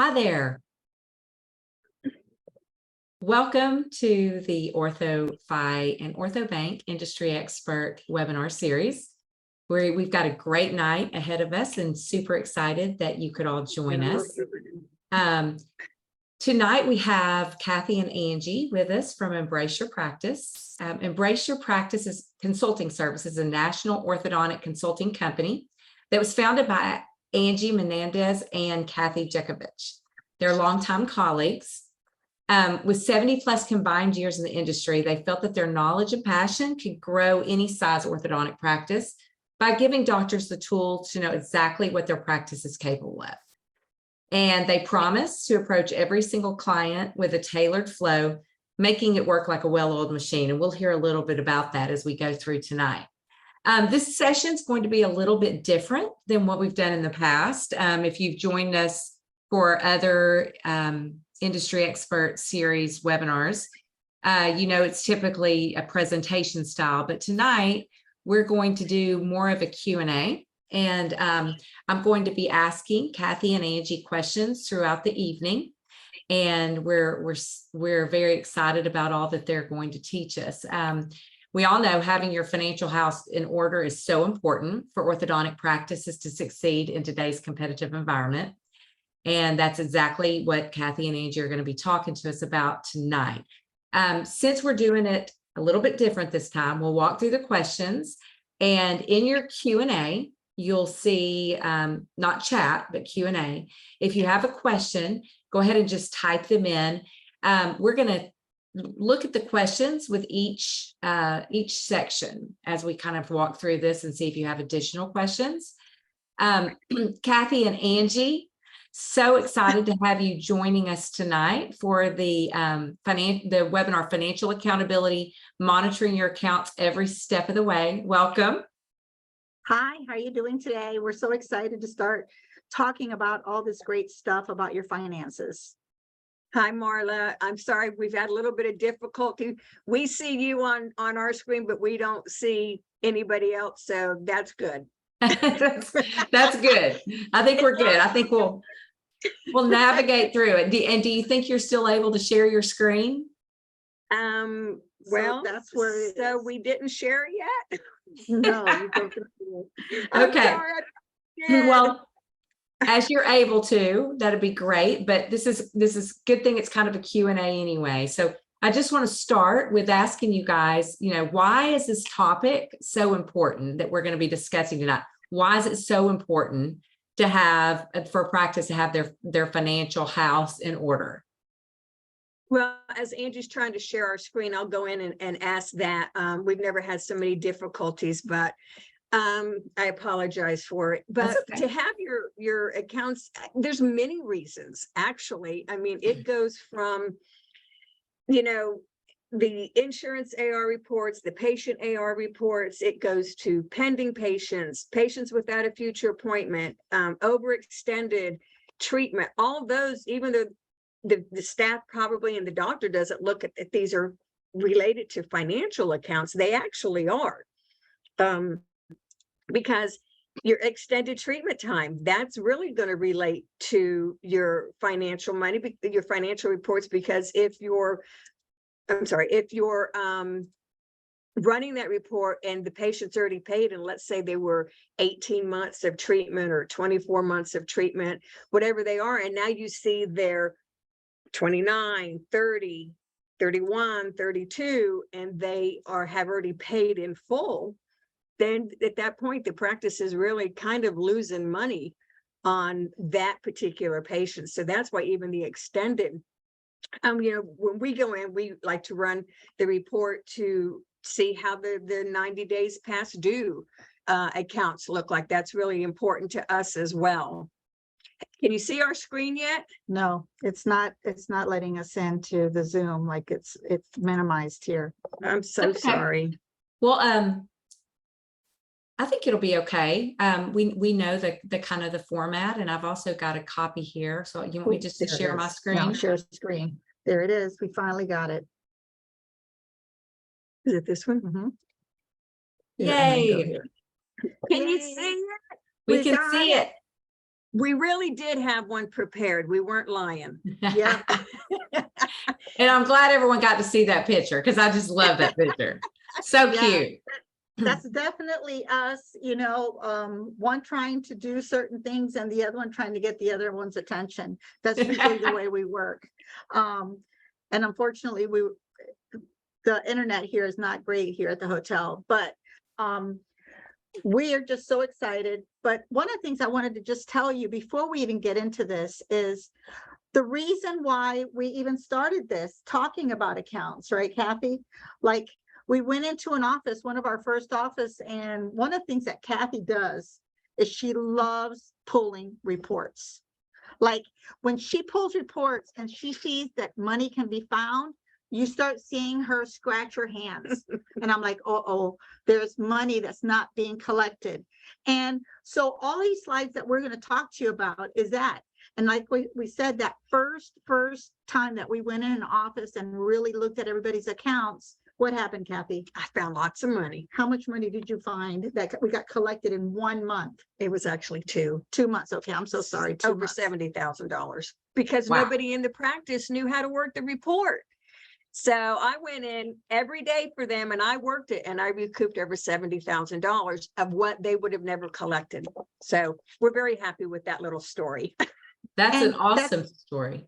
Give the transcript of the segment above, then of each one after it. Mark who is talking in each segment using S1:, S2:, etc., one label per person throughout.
S1: Hi there. Welcome to the OrthoFi and OrthoBank Industry Expert webinar series, where we've got a great night ahead of us and super excited that you could all join us. Tonight we have Cathy and Angie with us from Embrace Your Practice. Embrace Your Practice is consulting services, a national orthodontic consulting company that was founded by Angie Menendez and Cathy Jugovic. They're longtime colleagues. With 70 plus combined years in the industry, they felt that their knowledge and passion could grow any size orthodontic practice by giving doctors the tools to know exactly what their practice is capable of. And they promise to approach every single client with a tailored flow, making it work like a well-oiled machine. And we'll hear a little bit about that as we go through tonight. This session is going to be a little bit different than what we've done in the past. If you've joined us for other industry expert series webinars, you know it's typically a presentation style, but tonight we're going to do more of a Q&A, and I'm going to be asking Cathy and Angie questions throughout the evening, and we're very excited about all that they're going to teach us. We all know having your financial house in order is so important for orthodontic practices to succeed in today's competitive environment. And that's exactly what Cathy and Angie are going to be talking to us about tonight. Since we're doing it a little bit different this time, we'll walk through the questions. And in your Q&A, you'll see, not chat, but Q&A. If you have a question, go ahead and just type them in. We're going to look at the questions with each section as we kind of walk through this and see if you have additional questions. Cathy and Angie, so excited to have you joining us tonight for the webinar, Financial Accountability, Monitoring Your Accounts Every Step of the Way. Welcome.
S2: Hi, how are you doing today? We're so excited to start talking about all this great stuff about your finances.
S3: Hi, Marla. I'm sorry, we've had a little bit of difficulty. We see you on our screen, but we don't see anybody else, so that's good.
S1: That's good. I think we're good. I think we'll navigate through it. And do you think you're still able to share your screen?
S3: Well,
S2: so that's where.
S3: So we didn't share yet.
S2: No. You don't.
S1: Okay. Well, as you're able to, that'd be great. But this is good thing. It's kind of a Q&A anyway. So I just want to start with asking you guys, why is this topic so important that we're going to be discussing tonight? Why is it so important to have, for practice, to have their financial house in order?
S3: Well, as Angie's trying to share our screen, I'll go in and ask that. We've never had so many difficulties, but I apologize for it. But okay. To have your accounts, there's many reasons, actually. I mean, it goes from, the insurance AR reports, the patient AR reports, it goes to pending patients, patients without a future appointment, overextended treatment, all those, even though the staff probably and the doctor doesn't look at that these are related to financial accounts, they actually are. Because your extended treatment time, that's really going to relate to your financial money, your financial reports, because if you're running that report and the patient's already paid, and let's say they were 18 months of treatment or 24 months of treatment, whatever they are, and now you see they're 29, 30, 31, 32, and they have already paid in full, then at that point, the practice is really kind of losing money on that particular patient. So that's why even the extended, when we go in, we like to run the report to see how the 90 days past due accounts look like. That's really important to us as well. Can you see our screen yet?
S2: No, it's not letting us into the Zoom, like it's minimized here.
S3: I'm so sorry.
S1: Well, I think it'll be okay. We know the kind of the format, and I've also got a copy here. So you want me just to share my screen?
S2: No, share screen. There it is. We finally got it.
S3: Is it this one?
S2: Mm-hmm.
S1: Yay!
S3: Can you see it?
S1: We can see it.
S3: We really did have one prepared. We weren't lying.
S2: Yeah.
S1: And I'm glad everyone got to see that picture because I just love that picture. So
S2: Yeah.
S1: cute.
S2: That's definitely us, one trying to do certain things and the other one trying to get the other one's attention. That's usually the way we work. And unfortunately, the internet here is not great here at the hotel, but we are just so excited. But one of the things I wanted to just tell you before we even get into this is the reason why we even started this talking about accounts, right, Kathy? Like, we went into an office, one of our first office, and one of the things that Kathy does is she loves pulling reports. Like, when she pulls reports and she sees that money can be found, you start seeing her scratch her hands. And I'm like, oh, there's money that's not being collected. And so all these slides that we're going to talk to you about is that. And like we said, that first time that we went in an office and really looked at everybody's accounts, what happened, Kathy?
S3: I found lots of money.
S2: How much money did you find that we got collected in 1 month?
S3: It was actually 2
S2: months. Okay, I'm so sorry.
S3: over $70,000 because
S1: Wow.
S3: nobody in the practice knew how to work the report. So I went in every day for them and I worked it and I recouped over $70,000 of what they would have never collected. So we're very happy with that little story.
S1: That's an
S2: And
S1: awesome story.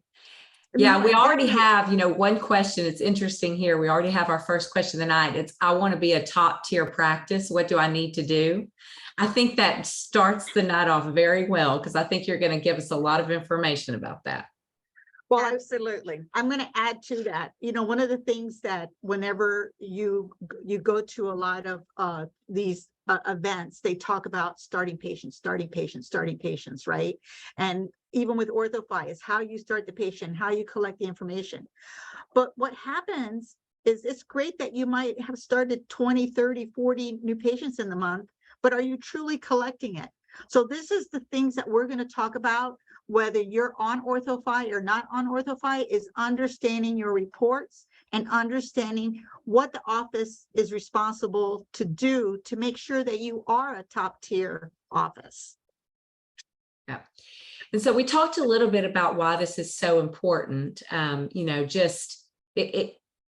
S1: Yeah, we already have, one question. It's interesting here. We already have our first question of the night. It's, I want to be a top tier practice. What do I need to do? I think that starts the night off very well, because I think you're going to give us a lot of information about that.
S2: Well,
S3: Absolutely.
S2: I'm going to add to that. One of the things that whenever you go to a lot of these events, they talk about starting patients, right? And even with OrthoFi is how you start the patient, how you collect the information. But what happens is it's great that you might have started 20, 30, 40 new patients in the month, but are you truly collecting it? So this is the things that we're going to talk about, whether you're on OrthoFi or not on OrthoFi, is understanding your reports and understanding what the office is responsible to do to make sure that you are a top tier office.
S1: Yeah. And so we talked a little bit about why this is so important.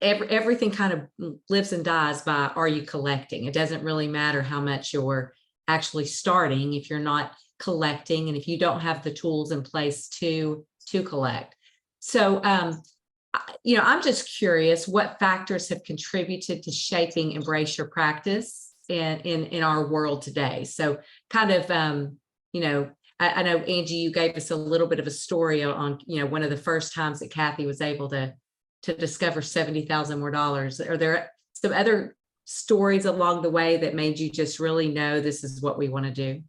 S1: Everything kind of lives and dies by, are you collecting? It doesn't really matter how much you're actually starting if you're not collecting and if you don't have the tools in place to collect. So, I'm just curious, what factors have contributed to shaping Embrace Your Practice in our world today? So kind of, I know, Angie, you gave us a little bit of a story on, one of the first times that Cathy was able to discover $70,000 more. Are there some other stories along the way that made you just really know this is what we want to do?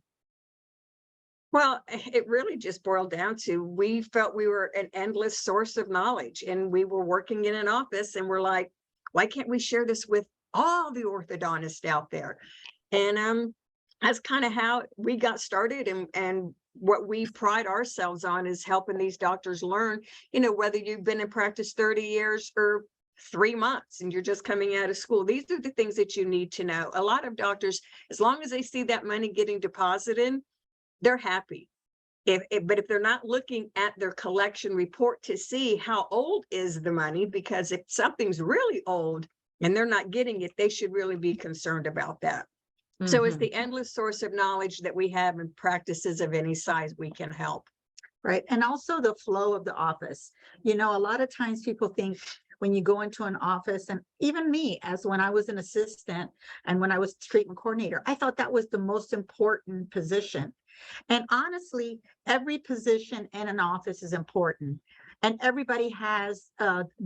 S3: Well, it really just boiled down to, we felt we were an endless source of knowledge, and we were working in an office and we're like, why can't we share this with all the orthodontists out there? And that's kind of how we got started. And what we pride ourselves on is helping these doctors learn, whether you've been in practice 30 years or 3 months and you're just coming out of school, these are the things that you need to know. A lot of doctors, as long as they see that money getting deposited, they're happy. But if they're not looking at their collection report to see how old is the money, because if something's really old and they're not getting it, they should really be concerned about that. Mm-hmm. So it's the endless source of knowledge that we have in practices of any size we can help.
S2: Right. And also the flow of the office. A lot of times people think when you go into an office, and even me, as when I was an assistant and when I was treatment coordinator, I thought that was the most important position. And honestly, every position in an office is important. And everybody has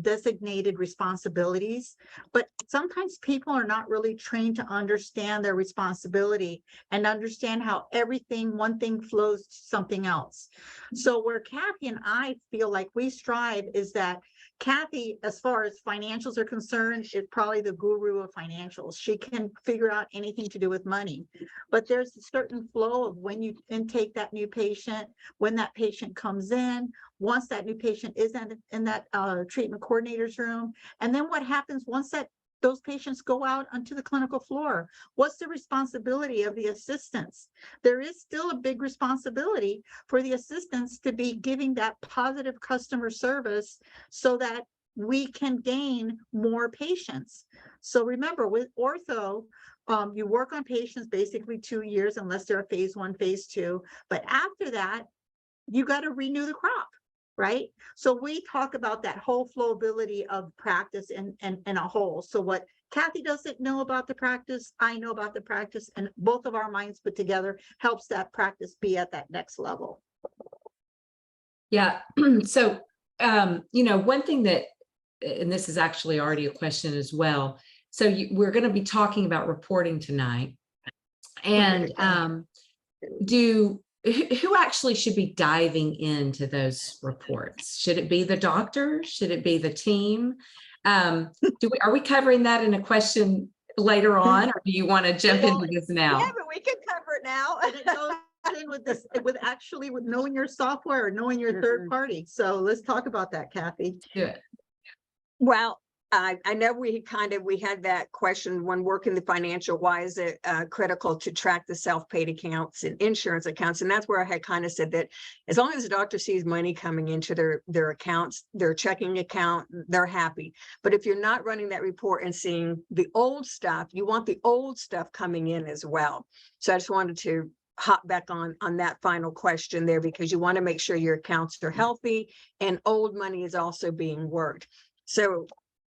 S2: designated responsibilities, but sometimes people are not really trained to understand their responsibility and understand how one thing flows to something else. So where Cathy and I feel like we strive is that Cathy, as far as financials are concerned, is probably the guru of financials. She can figure out anything to do with money, but there's a certain flow of when you intake that new patient, when that patient comes in, once that new patient is in that treatment coordinator's room, and then what happens once that those patients go out onto the clinical floor? What's the responsibility of the assistants? There is still a big responsibility for the assistants to be giving that positive customer service so that we can gain more patients. So remember, with ortho, you work on patients basically 2 years unless they're a phase 1, phase 2. But after that, you got to renew the crop, right? So we talk about that whole flowability of practice in a whole. So what Cathy doesn't know about the practice, I know about the practice, and both of our minds put together helps that practice be at that next level.
S1: Yeah. So, one thing that, and this is actually already a question as well. So we're going to be talking about reporting tonight. And who actually should be diving into those reports? Should it be the doctor? Should it be the team? Are we covering that in a question later on, or do you want to jump into this now?
S3: Yeah, but we can cover it now.
S2: And it goes in with this, with knowing your software or knowing your third party. So let's talk about that, Cathy.
S1: Do it.
S3: Well, I know we had that question when working the financial, why is it critical to track the self-paid accounts and insurance accounts? And that's where I had kind of said that as long as the doctor sees money coming into their accounts, their checking account, they're happy. But if you're not running that report and seeing the old stuff, you want the old stuff coming in as well. So I just wanted to hop back on that final question there, because you want to make sure your accounts are healthy and old money is also being worked. So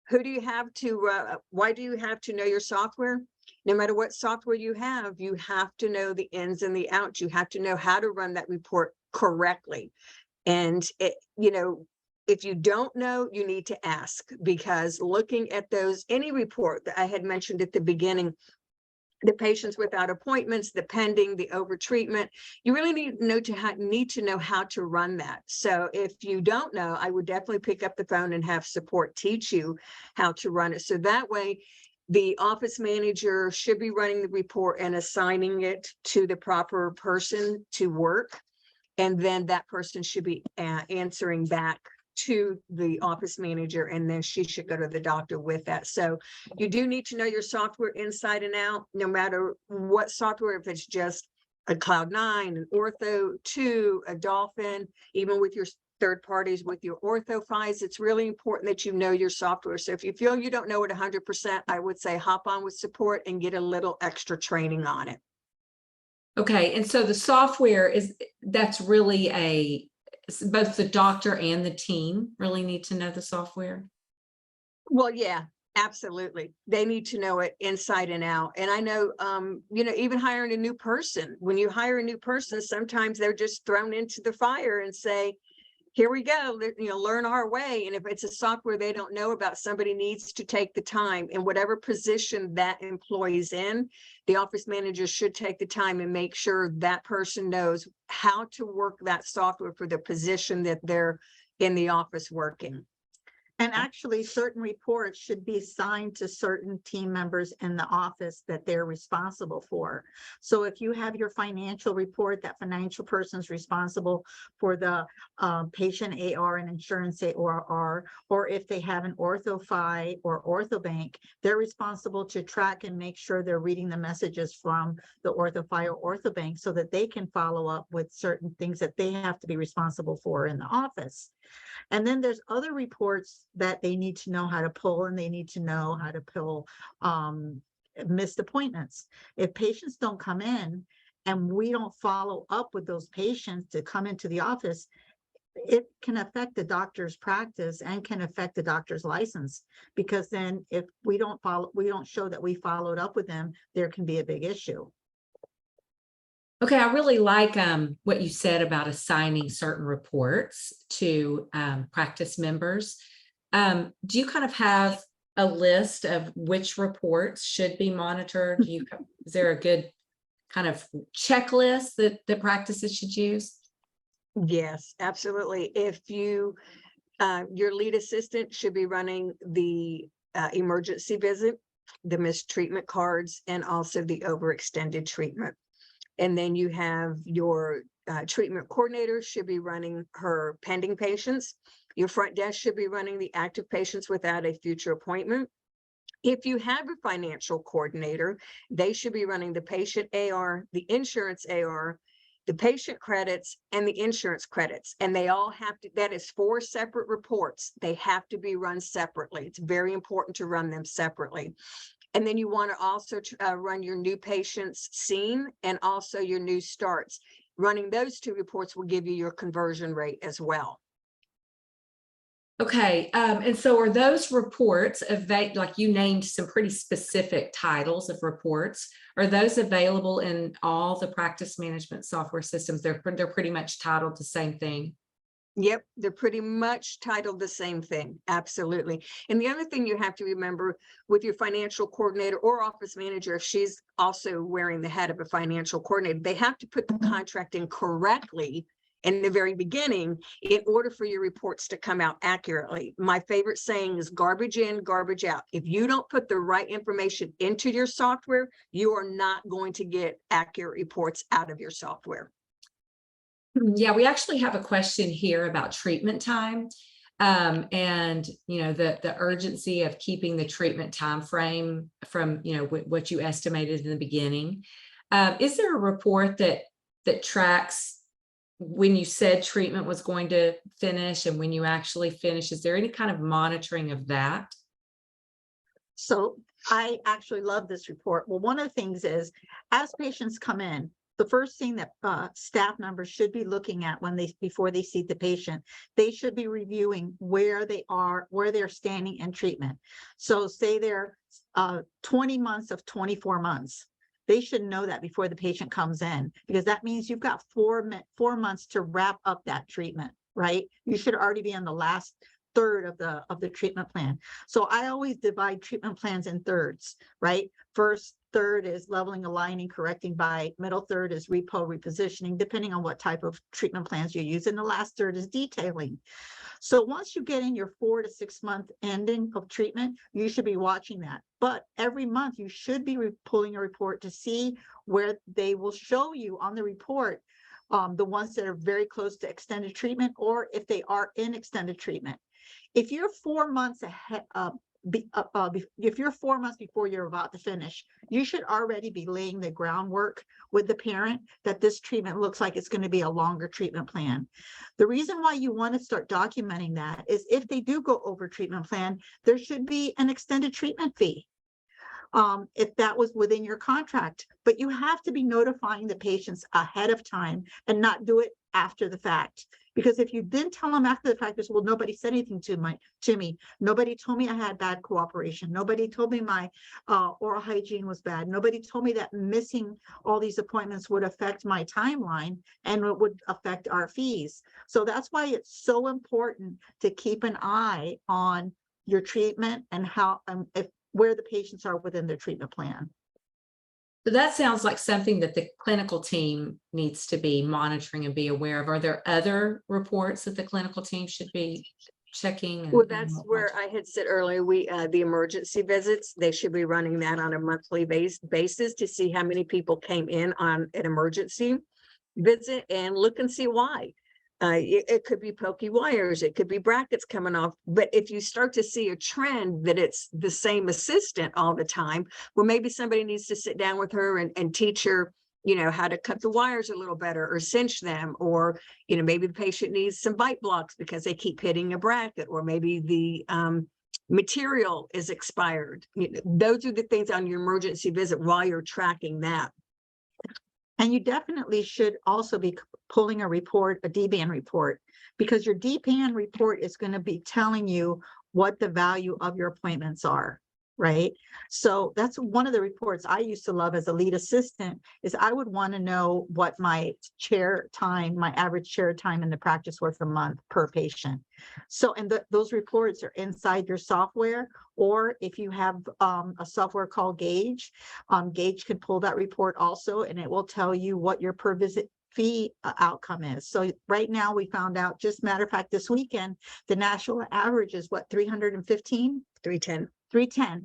S3: who do you have to, why do you have to know your software? No matter what software you have to know the ins and the outs. You have to know how to run that report correctly. And if you don't know, you need to ask, because looking at any report that I had mentioned at the beginning, the patients without appointments, the pending, the overtreatment, you really need to know how to run that. So if you don't know, I would definitely pick up the phone and have support teach you how to run it. So that way, the office manager should be running the report and assigning it to the proper person to work. And then that person should be answering back to the office manager, and then she should go to the doctor with that. So you do need to know your software inside and out, no matter what software, if it's just a Cloud9, an Ortho 2, a Dolphin, even with your third parties, with your OrthoFi's, it's really important that you know your software. So if you feel you don't know it 100%, I would say hop on with support and get a little extra training on it.
S1: Okay. And so the software that's really both the doctor and the team really need to know the software?
S3: Well, yeah, absolutely. They need to know it inside and out. And I know, even hiring a new person, when you hire a new person, sometimes they're just thrown into the fire and say, here we go, learn our way. And if it's a software they don't know about, somebody needs to take the time, in whatever position that employee's in, the office manager should take the time and make sure that person knows how to work that software for the position that they're in the office working.
S2: And actually, certain reports should be assigned to certain team members in the office that they're responsible for. So if you have your financial report, that financial person's responsible for the patient AR and insurance AR, or if they have an OrthoFi or OrthoBank, they're responsible to track and make sure they're reading the messages from the OrthoFi or OrthoBank so that they can follow up with certain things that they have to be responsible for in the office. And then there's other reports that they need to know how to pull, and they need to know how to pull missed appointments. If patients don't come in and we don't follow up with those patients to come into the office, it can affect the doctor's practice and can affect the doctor's license, because then if we don't show that we followed up with them, there can be a big issue.
S1: Okay, I really like what you said about assigning certain reports to practice members. Do you kind of have a list of which reports should be monitored? Is there a good kind of checklist that the practices should use?
S3: Yes, absolutely. If your lead assistant should be running the emergency visit, the missed treatment cards, and also the overextended treatment. And then you have your treatment coordinator should be running her pending patients. Your front desk should be running the active patients without a future appointment. If you have a financial coordinator, they should be running the patient AR, the insurance AR, the patient credits, and the insurance credits. And they all have to, that is 4 separate reports. They have to be run separately. It's very important to run them separately. And then you want to also run your new patients seen and also your new starts. Running those 2 reports will give you your conversion rate as well.
S1: Okay, and so are those reports like you named some pretty specific titles of reports? Are those available in all the practice management software systems? They're pretty much titled the same thing.
S3: Yep, they're pretty much titled the same thing. Absolutely. And the other thing you have to remember with your financial coordinator or office manager, if she's also wearing the hat of a financial coordinator, they have to put the contract in correctly in the very beginning in order for your reports to come out accurately. My favorite saying is garbage in, garbage out. If you don't put the right information into your software, you are not going to get accurate reports out of your software.
S1: Yeah, we actually have a question here about treatment time, and the urgency of keeping the treatment time frame from what you estimated in the beginning. Is there a report that tracks when you said treatment was going to finish and when you actually finish? Is there any kind of monitoring of that?
S2: So I actually love this report. Well, one of the things is, as patients come in, the first thing that staff members should be looking at before they see the patient, they should be reviewing where they are, where they're standing in treatment. So say they're 20 months of 24 months. They should know that before the patient comes in, because that means you've got 4 months to wrap up that treatment, right? You should already be on the last third of the treatment plan. So I always divide treatment plans in thirds, right? First third is leveling, aligning, correcting by. Middle third is repo, repositioning, depending on what type of treatment plans you use. And the last third is detailing. So once you get in your 4 to 6 month ending of treatment, you should be watching that. But every month you should be pulling a report to see where they will show you on the report the ones that are very close to extended treatment, or if they are in extended treatment. If you're 4 months ahead, if you're 4 months before you're about to finish, you should already be laying the groundwork with the parent that this treatment looks like it's going to be a longer treatment plan. The reason why you want to start documenting that is if they do go over treatment plan, there should be an extended treatment fee. If that was within your contract, but you have to be notifying the patients ahead of time and not do it after the fact. Because if you didn't tell them after the fact, well, nobody said anything to me. Nobody told me I had bad cooperation. Nobody told me my oral hygiene was bad. Nobody told me that missing all these appointments would affect my timeline and it would affect our fees. So that's why it's so important to keep an eye on your treatment and how where the patients are within their treatment plan.
S1: So that sounds like something that the clinical team needs to be monitoring and be aware of. Are there other reports that the clinical team should be checking?
S3: Well, that's where I had said earlier, the emergency visits, they should be running that on a monthly basis to see how many people came in on an emergency visit and look and see why. It could be pokey wires, it could be brackets coming off. But if you start to see a trend that it's the same assistant all the time, well, maybe somebody needs to sit down with her and teach her, how to cut the wires a little better or cinch them, or, maybe the patient needs some bite blocks because they keep hitting a bracket, or maybe the material is expired. Those are the things on your emergency visit while you're tracking that.
S2: And you definitely should also be pulling a report, a DBAN report, because your DBAN report is going to be telling you what the value of your appointments are, right? So that's one of the reports I used to love as a lead assistant, is I would want to know what my average chair time in the practice was a month per patient. So, and those reports are inside your software, or if you have a software called Gauge, Gauge can pull that report also, and it will tell you what your per visit fee outcome is. So right now we found out, just matter of fact, this weekend, the national average is what, 315? 310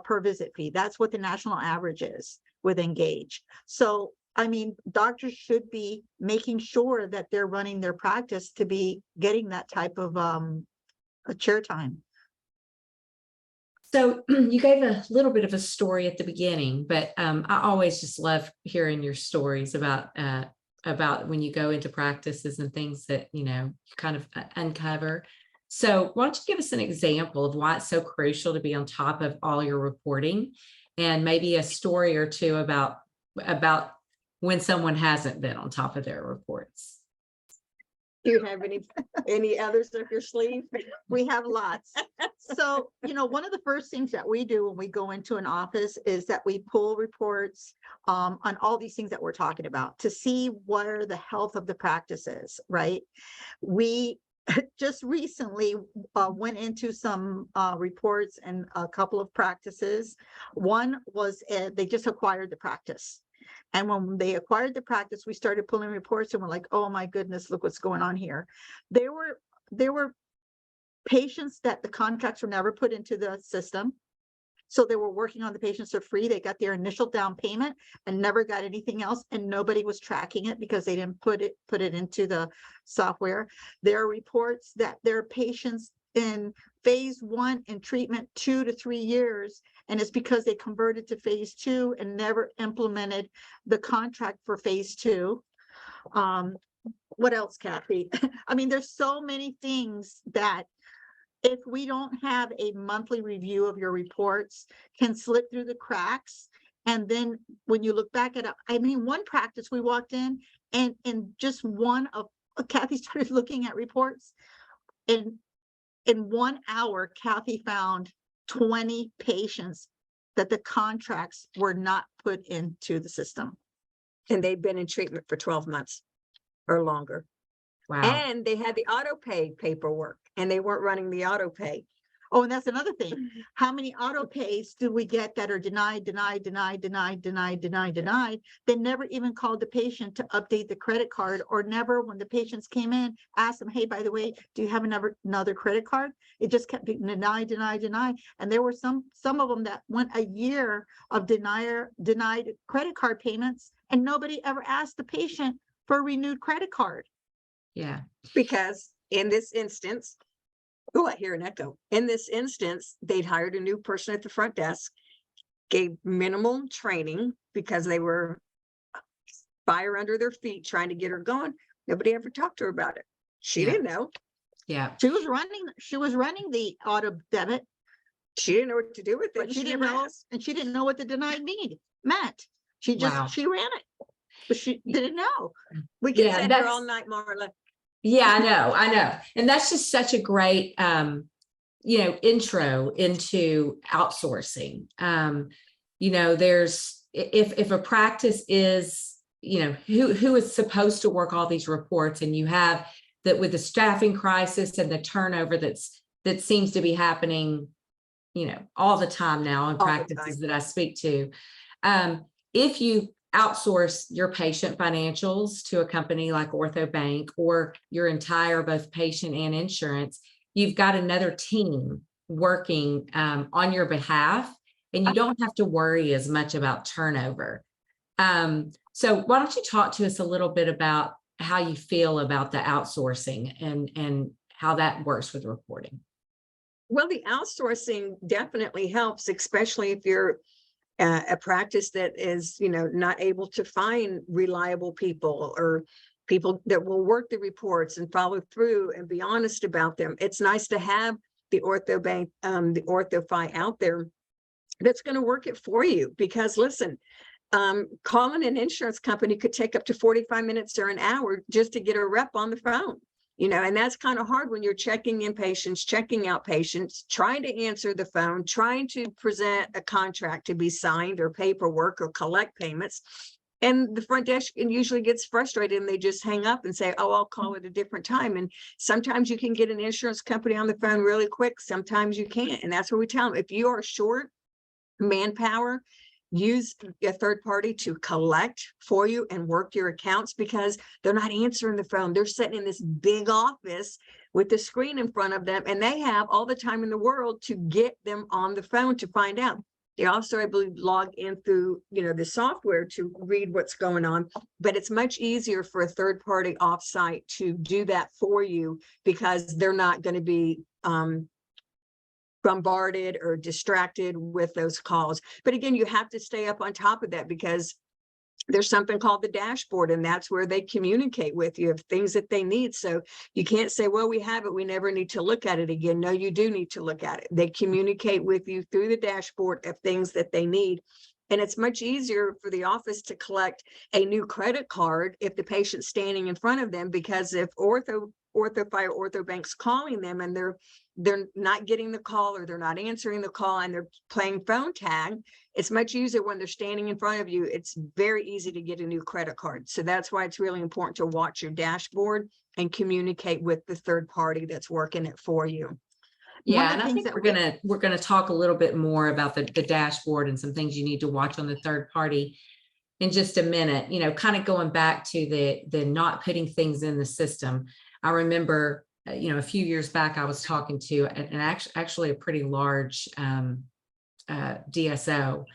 S2: per visit fee. That's what the national average is with Engage. So, I mean, doctors should be making sure that they're running their practice to be getting that type of a chair time.
S1: So you gave a little bit of a story at the beginning, but I always just love hearing your stories about when you go into practices and things that, you kind of uncover. So why don't you give us an example of why it's so crucial to be on top of all your reporting, and maybe a story or two about when someone hasn't been on top of their reports.
S3: Do you have any others up your sleeve?
S2: We have lots. So, one of the first things that we do when we go into an office is that we pull reports on all these things that we're talking about to see where the health of the practice is, right? We just recently went into some reports and a couple of practices. One was they just acquired the practice. And when they acquired the practice, we started pulling reports and we're like, oh my goodness, look what's going on here. There were patients that the contracts were never put into the system. So they were working on the patients for free. They got their initial down payment and never got anything else. And nobody was tracking it because they didn't put it into the software. There are reports that there are patients in phase 1 in treatment 2 to 3 years, and it's because they converted to phase 2 and never implemented the contract for phase 2. What else, Cathy? I mean, there's so many things that if we don't have a monthly review of your reports, can slip through the cracks. And then when you look back at it, I mean, one practice we walked in and just one of Cathy started looking at reports, and in 1 hour, Cathy found 20 patients that the contracts were not put into the system.
S3: And they've been in treatment for 12 months or longer.
S1: Wow.
S3: And they had the auto pay paperwork and they weren't running the auto pay.
S2: Oh, and that's another thing. How many auto pays do we get that are denied? They never even called the patient to update the credit card, or never, when the patients came in, asked them, hey, by the way, do you have another credit card? It just kept being denied. And there were some of them that went a year of denied credit card payments, and nobody ever asked the patient for a renewed credit card.
S1: Yeah.
S3: Because in this instance, oh, I hear an echo. In this instance, they'd hired a new person at the front desk, gave minimal training because they were fire under their feet trying to get her going. Nobody ever talked to her about it. She didn't know.
S1: Yeah.
S2: She was running the auto debit.
S3: She didn't know what to do with it.
S2: But she didn't know, and she didn't know what the denied need meant. She ran it, but she didn't know.
S3: We can sit here all night, Marla.
S1: Yeah, I know. And that's just such a great, intro into outsourcing. There's, if a practice is, who is supposed to work all these reports, and you have that with the staffing crisis and the turnover that seems to be happening, all the time now in practices that I speak to. If you outsource your patient financials to a company like OrthoBank, or your entire both patient and insurance, you've got another team working on your behalf, and you don't have to worry as much about turnover. So why don't you talk to us a little bit about how you feel about the outsourcing and how that works with reporting?
S3: Well, the outsourcing definitely helps, especially if you're a practice that is, not able to find reliable people, or people that will work the reports and follow through and be honest about them. It's nice to have the OrthoBank, the OrthoFi out there that's going to work it for you. Because listen, calling an insurance company could take up to 45 minutes or an hour just to get a rep on the phone. And that's kind of hard when you're checking in patients, checking out patients, trying to answer the phone, trying to present a contract to be signed, or paperwork, or collect payments. And the front desk usually gets frustrated and they just hang up and say, oh, I'll call at a different time. And sometimes you can get an insurance company on the phone really quick. Sometimes you can't. And that's what we tell them. If you are short manpower, use a third party to collect for you and work your accounts, because they're not answering the phone. They're sitting in this big office with the screen in front of them, and they have all the time in the world to get them on the phone to find out. They also, I believe, log in through, the software to read what's going on, but it's much easier for a third party offsite to do that for you, because they're not going to be bombarded or distracted with those calls. But again, you have to stay up on top of that, because there's something called the dashboard, and that's where they communicate with you of things that they need. So you can't say, well, we have it, we never need to look at it again. No, you do need to look at it. They communicate with you through the dashboard of things that they need. And it's much easier for the office to collect a new credit card if the patient's standing in front of them, because if OrthoFi or OrthoBank's calling them and they're not getting the call, or they're not answering the call, and they're playing phone tag, it's much easier when they're standing in front of you. It's very easy to get a new credit card. So that's why it's really important to watch your dashboard and communicate with the third party that's working it for you.
S1: Yeah, and I think we're gonna talk a little bit more about the dashboard and some things you need to watch on the third party in just a minute. You know, kind of going back to the not putting things in the system. I remember, you know, a few years back, I was talking to actually a pretty large DSO,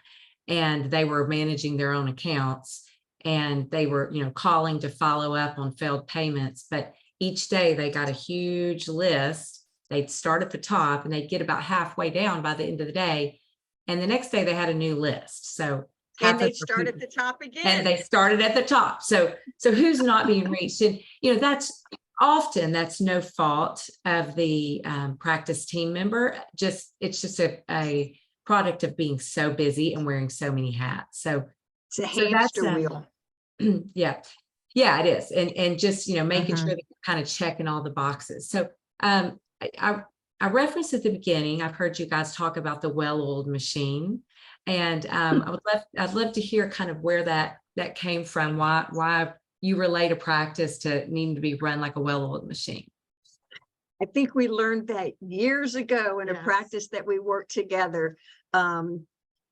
S1: and they were managing their own accounts, and they were, you know, calling to follow up on failed payments. But each day they got a huge list. They'd start at the top and they'd get about halfway down by the end of the day. And the next day they had a new list. So
S3: and they start at the top again.
S1: And they started at the top. So who's not being reached? And, you know, that's no fault of the practice team member. It's just a product of being so busy and wearing so many hats. So
S3: it's a hamster wheel.
S1: Yeah, it is. And just, you know, making sure that you're kind of checking all the boxes. So I referenced at the beginning, I've heard you guys talk about the well-oiled machine, and I'd love to hear kind of where that came from, why you relate a practice to needing to be run like a well-oiled machine.
S3: I think we learned that years ago in a practice that we worked together.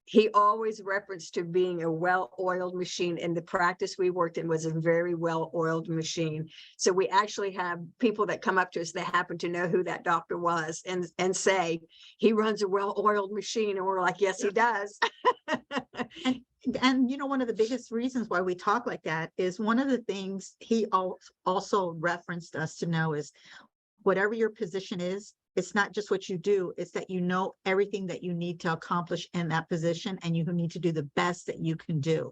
S3: He always referenced to being a well-oiled machine, and the practice we worked in was a very well-oiled machine. So we actually have people that come up to us that happen to know who that doctor was and say, he runs a well-oiled machine. And we're like, yes, he does.
S2: And you know, one of the biggest reasons why we talk like that is one of the things he also referenced us to know is whatever your position is, it's not just what you do, it's that you know everything that you need to accomplish in that position, and you need to do the best that you can do.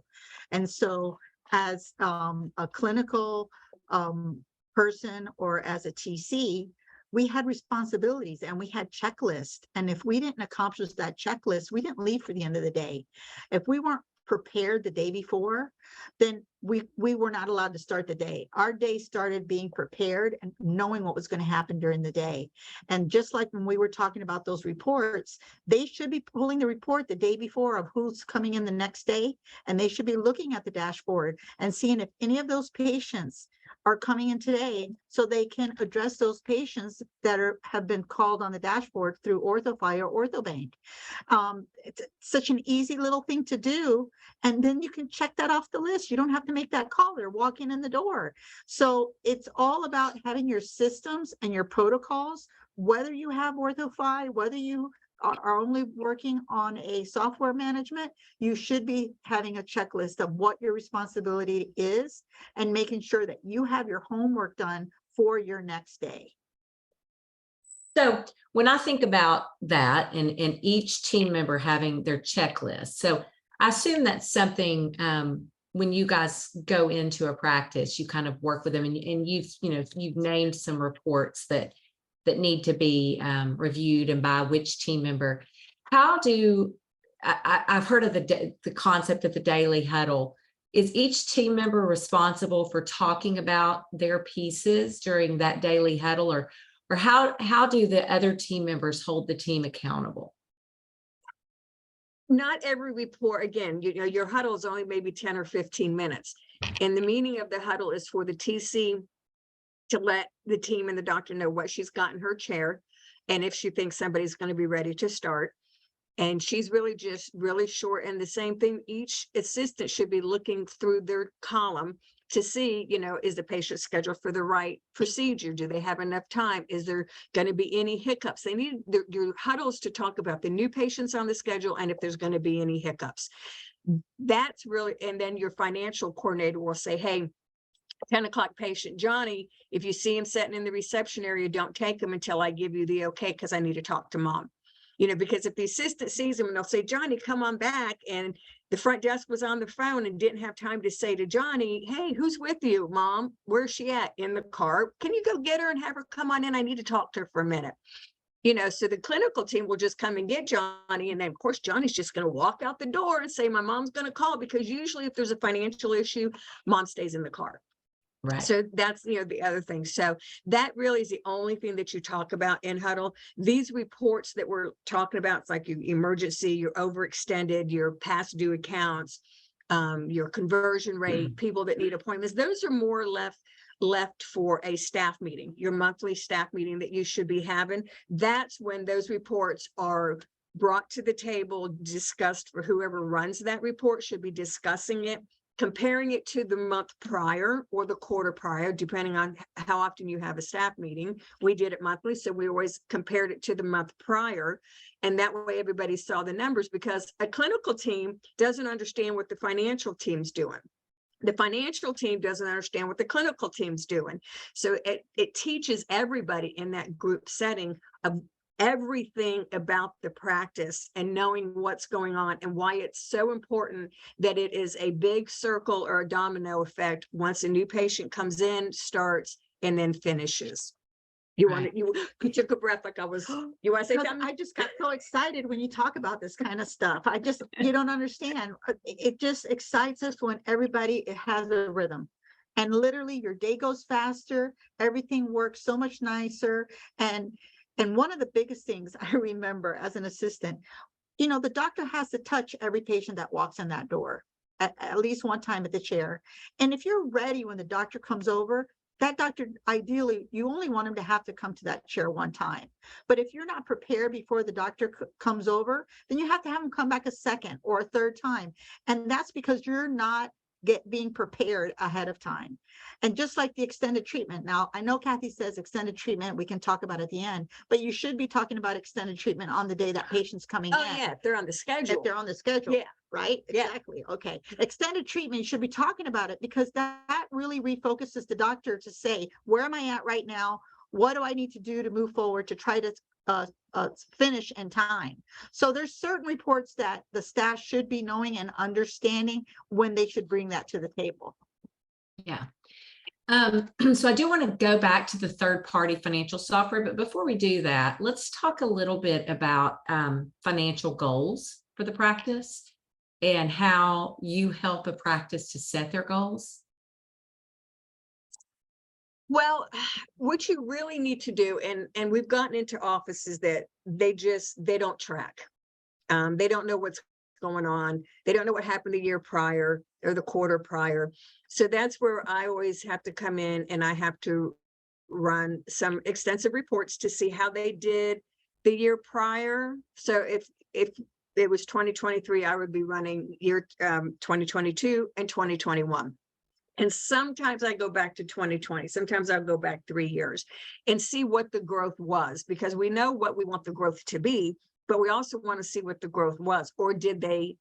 S2: And so as a clinical person or as a TC, we had responsibilities and we had checklists. And if we didn't accomplish that checklist, we didn't leave for the end of the day. If we weren't prepared the day before, then we were not allowed to start the day. Our day started being prepared and knowing what was going to happen during the day. And just like when we were talking about those reports, they should be pulling the report the day before of who's coming in the next day. And they should be looking at the dashboard and seeing if any of those patients are coming in today, so they can address those patients that have been called on the dashboard through OrthoFi or OrthoBank. It's such an easy little thing to do, and then you can check that off the list. You don't have to make that call. They're walking in the door. So it's all about having your systems and your protocols, whether you have OrthoFi, whether you are only working on a software management, you should be having a checklist of what your responsibility is and making sure that you have your homework done for your next day.
S1: So when I think about that and each team member having their checklist, so I assume that's something when you guys go into a practice, you kind of work with them, and you've named some reports that need to be reviewed and by which team member. How do I've heard of the concept of the daily huddle. Is each team member responsible for talking about their pieces during that daily huddle, or how do the other team members hold the team accountable?
S3: Not every report, again, your huddle is only maybe 10 or 15 minutes. And the meaning of the huddle is for the TC to let the team and the doctor know what she's got in her chair, and if she thinks somebody's going to be ready to start. And she's really just really short. And the same thing, each assistant should be looking through their column to see, is the patient scheduled for the right procedure? Do they have enough time? Is there going to be any hiccups? They need your huddles to talk about the new patients on the schedule and if there's going to be any hiccups. That's really, and then your financial coordinator will say, hey, 10 o'clock patient Johnny, if you see him sitting in the reception area, don't take him until I give you the okay, because I need to talk to mom. You know, because if the assistant sees them and they'll say, Johnny, come on back. And the front desk was on the phone and didn't have time to say to Johnny, hey, who's with you, Mom? Where's she at? In the car. Can you go get her and have her come on in? I need to talk to her for a minute. You know, so the clinical team will just come and get Johnny. And then, of course, Johnny's just going to walk out the door and say, my mom's going to call, because usually if there's a financial issue, mom stays in the car.
S1: Right.
S3: So that's, you know, the other thing. So that really is the only thing that you talk about in huddle. These reports that we're talking about, it's like your emergency, your overextended, your past due accounts, your conversion rate, people that need appointments. Those are more or left for a staff meeting, your monthly staff meeting that you should be having. That's when those reports are brought to the table, discussed, for whoever runs that report should be discussing it, comparing it to the month prior or the quarter prior, depending on how often you have a staff meeting. We did it monthly, so we always compared it to the month prior. And that way everybody saw the numbers, because a clinical team doesn't understand what the financial team's doing. The financial team doesn't understand what the clinical team's doing. So it teaches everybody in that group setting of everything about the practice and knowing what's going on and why it's so important that it is a big circle or a domino effect once a new patient comes in, starts, and then finishes. You
S1: Right.
S3: want you took a breath like I was, you want to say something?
S2: I just got so excited when you talk about this kind of stuff. You don't understand. It just excites us when everybody has a rhythm. And literally your day goes faster, everything works so much nicer. And one of the biggest things I remember as an assistant, you know, the doctor has to touch every patient that walks in that door at least one time at the chair. And if you're ready when the doctor comes over, that doctor, ideally, you only want him to have to come to that chair one time. But if you're not prepared before the doctor comes over, then you have to have him come back a second or a third time. And that's because you're not being prepared ahead of time. And just like the extended treatment. Now, I know Cathy says extended treatment, we can talk about at the end, but you should be talking about extended treatment on the day that patient's coming in.
S3: Oh yeah, if they're on the schedule.
S2: If they're on the schedule.
S3: Yeah.
S2: Right?
S3: Yeah.
S2: Exactly. Okay. Extended treatment, you should be talking about it, because that really refocuses the doctor to say, where am I at right now? What do I need to do to move forward to try to finish in time? So there's certain reports that the staff should be knowing and understanding when they should bring that to the table.
S1: Yeah. So I do want to go back to the third-party financial software, but before we do that, let's talk a little bit about financial goals for the practice and how you help a practice to set their goals.
S3: Well, what you really need to do, and we've gotten into offices that they don't track. They don't know what's going on. They don't know what happened the year prior or the quarter prior. So that's where I always have to come in and I have to run some extensive reports to see how they did the year prior. So if it was 2023, I would be running year 2022 and 2021. And sometimes I go back to 2020. Sometimes I'll go back 3 years and see what the growth was, because we know what we want the growth to be, but we also want to see what the growth was. Or did they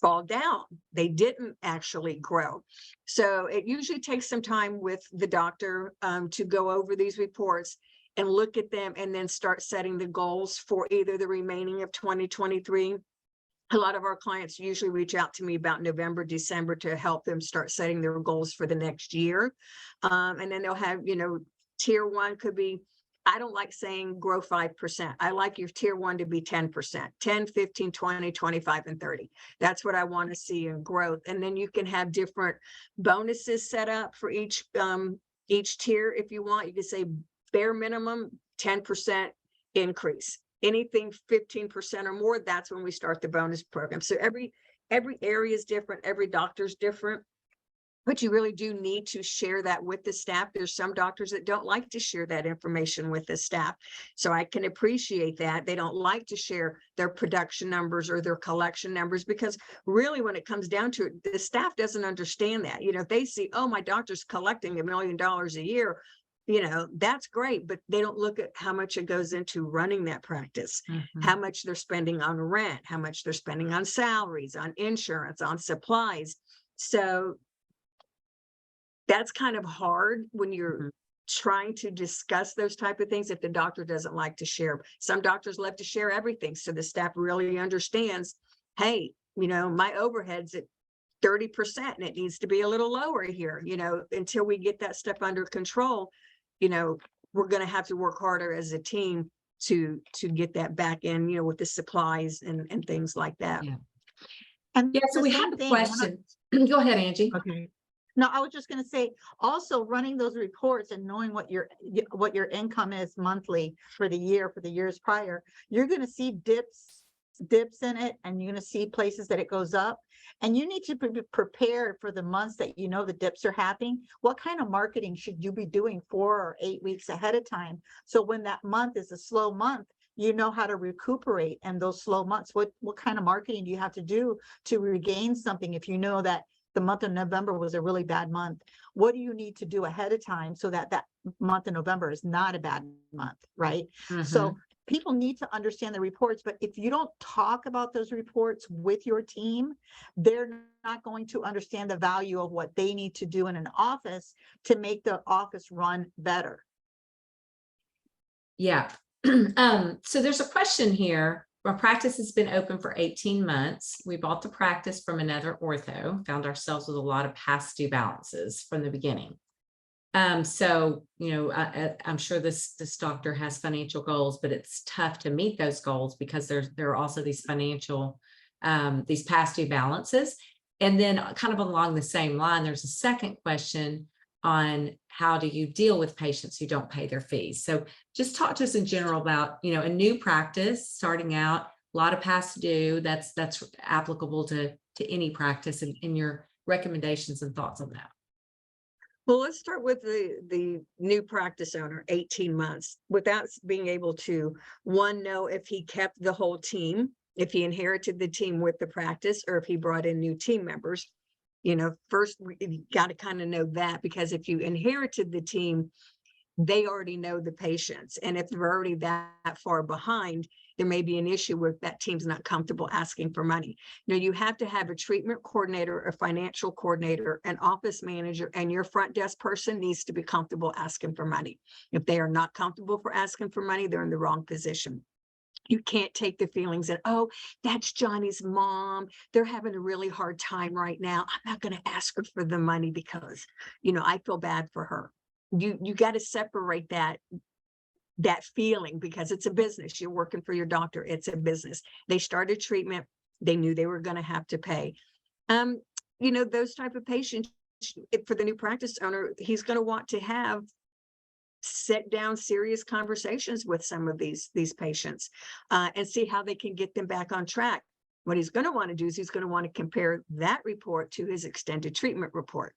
S3: fall down? They didn't actually grow. So it usually takes some time with the doctor to go over these reports and look at them and then start setting the goals for either the remaining of 2023. A lot of our clients usually reach out to me about November, December to help them start setting their goals for the next year. And then they'll have, you know, tier one could be, I don't like saying grow 5%. I like your tier one to be 10%, 10, 15, 20, 25, and 30. That's what I want to see in growth. And then you can have different bonuses set up for each tier. If you want, you can say bare minimum 10% increase. Anything 15% or more, that's when we start the bonus program. So every area is different, every doctor's different, but you really do need to share that with the staff. There's some doctors that don't like to share that information with the staff. So I can appreciate that. They don't like to share their production numbers or their collection numbers, because really when it comes down to it, the staff doesn't understand that. You know, if they see, oh, my doctor's collecting $1 million a year, you know, that's great, but they don't look at how much it goes into running that practice, how much they're spending on rent, how much they're spending on salaries, on insurance, on supplies. So that's kind of hard when you're trying to discuss those type of things if the doctor doesn't like to share. Some doctors love to share everything, so the staff really understands, hey, my overhead's at 30% and it needs to be a little lower here, until we get that stuff under control. We're going to have to work harder as a team to get that back in, with the supplies and things like that.
S1: Yeah.
S2: And
S1: Yeah, so
S2: the
S1: we
S2: same
S1: have a
S2: thing,
S1: question. Go ahead, Angie.
S2: Okay. No, I was just going to say, also running those reports and knowing what your income is monthly for the years prior, you're going to see dips in it, and you're going to see places that it goes up, and you need to be prepared for the months that the dips are happening. What kind of marketing should you be doing 4 or 8 weeks ahead of time? So when that month is a slow month, you know how to recuperate in those slow months. What kind of marketing do you have to do to regain something if you know that the month of November was a really bad month? What do you need to do ahead of time so that month of November is not a bad month, right? So people need to understand the reports, but if you don't talk about those reports with your team, they're not going to understand the value of what they need to do in an office to make the office run better.
S1: Yeah. So there's a question here. Our practice has been open for 18 months. We bought the practice from another ortho, found ourselves with a lot of past due balances from the beginning. So, I'm sure this doctor has financial goals, but it's tough to meet those goals because there are also these these past due balances. And then kind of along the same line, there's a second question on how do you deal with patients who don't pay their fees. So just talk to us in general about, a new practice starting out, a lot of past due, that's applicable to any practice, and your recommendations and thoughts on that.
S3: Well, let's start with the new practice owner, 18 months, without being able to, one, know if he kept the whole team, if he inherited the team with the practice, or if he brought in new team members. First, you got to kind of know that, because if you inherited the team, they already know the patients. And if they're already that far behind, there may be an issue where that team's not comfortable asking for money. You have to have a treatment coordinator, a financial coordinator, an office manager, and your front desk person needs to be comfortable asking for money. If they are not comfortable for asking for money, they're in the wrong position. You can't take the feelings that, oh, that's Johnny's mom, they're having a really hard time right now, I'm not going to ask her for the money because, I feel bad for her. You got to separate that feeling, because it's a business. You're working for your doctor. It's a business. They started treatment. They knew they were going to have to pay. Those type of patients, for the new practice owner, he's going to want to have sit down serious conversations with some of these patients and see how they can get them back on track. What he's going to want to do is he's going to want to compare that report to his extended treatment report.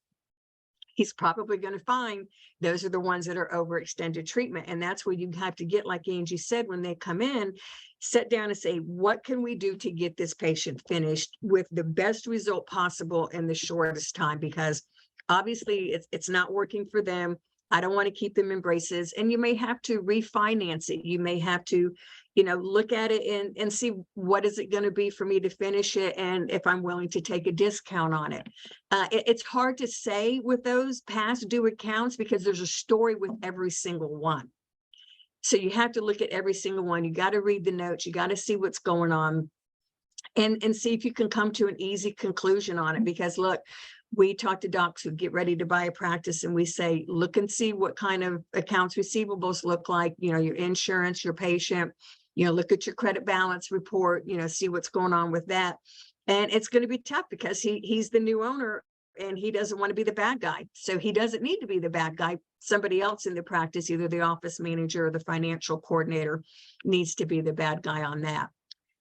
S3: He's probably going to find those are the ones that are over extended treatment. And that's where you have to get, like Angie said, when they come in, sit down and say, what can we do to get this patient finished with the best result possible in the shortest time? Because obviously it's not working for them. I don't want to keep them in braces. And you may have to refinance it. You may have to, look at it and see what is it going to be for me to finish it, and if I'm willing to take a discount on it. It's hard to say with those past due accounts because there's a story with every single one. So you have to look at every single one. You got to read the notes. You got to see what's going on and see if you can come to an easy conclusion on it. Because look, we talk to docs who get ready to buy a practice and we say, look and see what kind of accounts receivables look like, your insurance, your patient, look at your credit balance report, see what's going on with that. And it's going to be tough because he's the new owner and he doesn't want to be the bad guy. So he doesn't need to be the bad guy. Somebody else in the practice, either the office manager or the financial coordinator, needs to be the bad guy on that.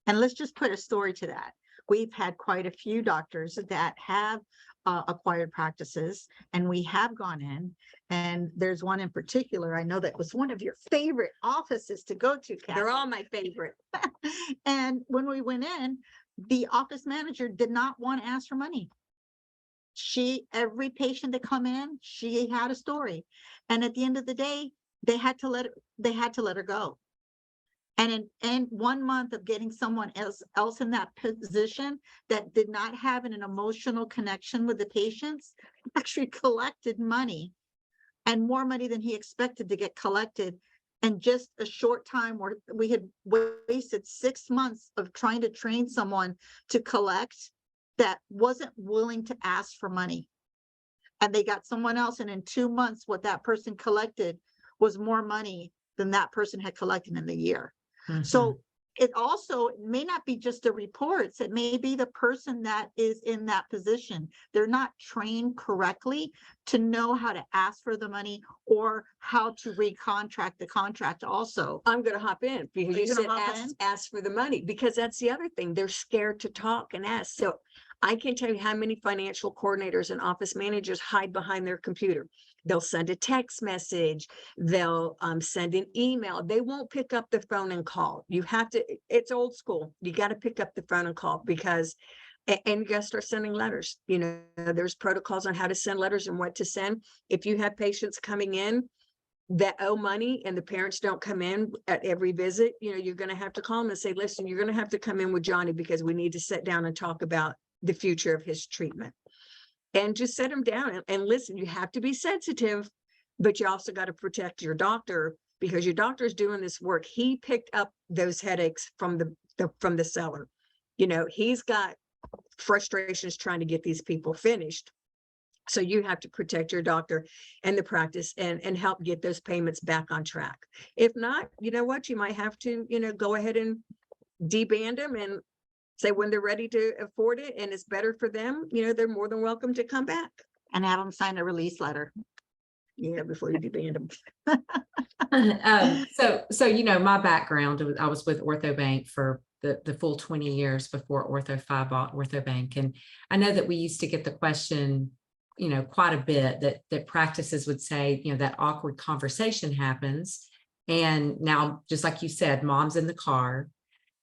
S2: And let's just put a story to that. We've had quite a few doctors that have acquired practices, and we have gone in, and there's one in particular I know that was one of your favorite offices to go to, Cathy.
S3: They're all my favorite.
S2: And when we went in, the office manager did not want to ask for money. Every patient that come in, she had a story, and at the end of the day, they had to let her go. And in 1 month of getting someone else in that position that did not have an emotional connection with the patients, actually collected money and more money than he expected to get collected. And just a short time where we had wasted 6 months of trying to train someone to collect that wasn't willing to ask for money. And they got someone else, and in 2 months, what that person collected was more money than that person had collected in the year. So it also may not be just the reports, it may be the person that is in that position. They're not trained correctly to know how to ask for the money or how to recontract the contract also.
S3: I'm gonna hop in because
S2: Are
S3: you
S2: you
S3: said
S2: gonna hop in?
S3: ask for the money, because that's the other thing. They're scared to talk and ask. So I can tell you how many financial coordinators and office managers hide behind their computer. They'll send a text message, they'll send an email. They won't pick up the phone and call. You have to, it's old school. You got to pick up the phone and call, because and you got to start sending letters. You know, there's protocols on how to send letters and what to send. If you have patients coming in that owe money and the parents don't come in at every visit, you know, you're going to have to call them and say, listen, you're going to have to come in with Johnny because we need to sit down and talk about the future of his treatment. And just set them down and listen. You have to be sensitive, but you also got to protect your doctor, because your doctor's doing this work. He picked up those headaches from the seller. You know, he's got frustrations trying to get these people finished. So you have to protect your doctor and the practice and help get those payments back on track. If not, you know what, you might have to, you know, go ahead and deband them and say when they're ready to afford it and it's better for them, you know, they're more than welcome to come back.
S2: And have them sign a release letter.
S3: Yeah, before you deband them.
S1: So, you know, my background, I was with OrthoBank for the full 20 years before Ortho5 bought OrthoBank. And I know that we used to get the question, you know, quite a bit that practices would say, you know, that awkward conversation happens. And now, just like you said, mom's in the car.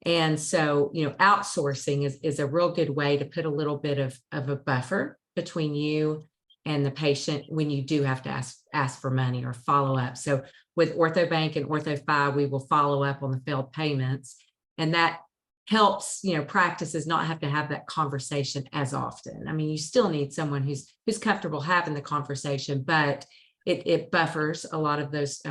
S1: And so, you know, outsourcing is a real good way to put a little bit of a buffer between you and the patient when you do have to ask for money or follow up. So with OrthoBank and Ortho5, we will follow up on the failed payments. And that helps, you know, practices not have to have that conversation as often. I mean, you still need someone who's comfortable having the conversation, but it buffers a lot of those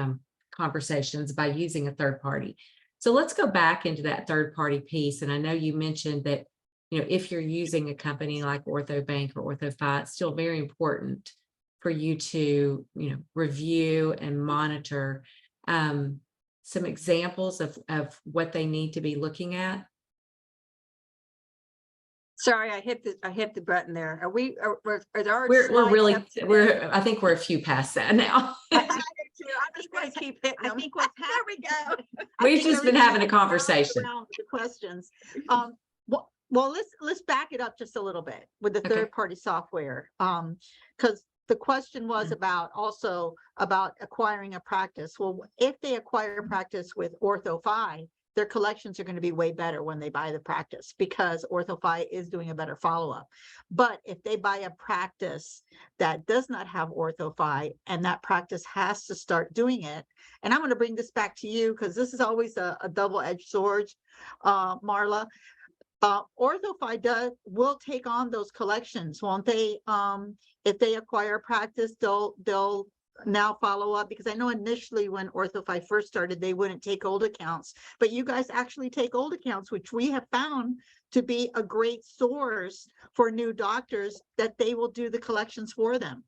S1: conversations by using a third party. So let's go back into that third party piece. And I know you mentioned that, you know, if you're using a company like OrthoBank or Ortho5, it's still very important for you to, you know, review and monitor some examples of what they need to be looking at.
S3: Sorry, I hit the button there. Are we? Are our
S1: We're
S3: slides
S1: really
S3: up today?
S1: I think we're a few past that now.
S3: I'm just going to keep hitting
S2: I
S3: them.
S2: think what's
S3: There we go.
S1: We've just been having a conversation.
S2: The questions. Well, let's back it up just a little bit with the
S1: Okay.
S2: third party software. Because the question was about acquiring a practice. Well, if they acquire a practice with Ortho5, their collections are going to be way better when they buy the practice, because Ortho5 is doing a better follow-up. But if they buy a practice that does not have Ortho5 and that practice has to start doing it, and I'm going to bring this back to you because this is always a double-edged sword, Marla. Ortho5 will take on those collections, won't they? If they acquire a practice, they'll now follow up, because I know initially when Ortho5 first started, they wouldn't take old accounts, but you guys actually take old accounts, which we have found to be a great source for new doctors, that they will do the collections for them.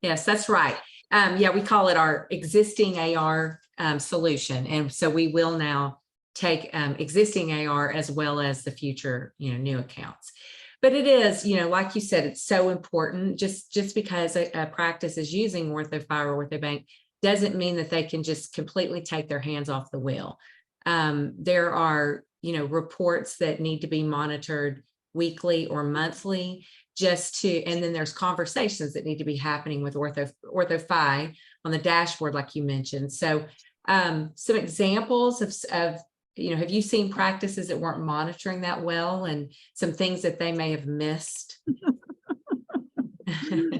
S1: Yes, that's right. Yeah, we call it our existing AR solution. And so we will now take existing AR as well as the future, you know, new accounts. But it is, you know, like you said, it's so important. Just because a practice is using Ortho5 or OrthoBank doesn't mean that they can just completely take their hands off the wheel. There are, you know, reports that need to be monitored weekly or monthly, and then there's conversations that need to be happening with Ortho5 on the dashboard, like you mentioned. So some examples of you know, have you seen practices that weren't monitoring that well, and some things that they may have missed?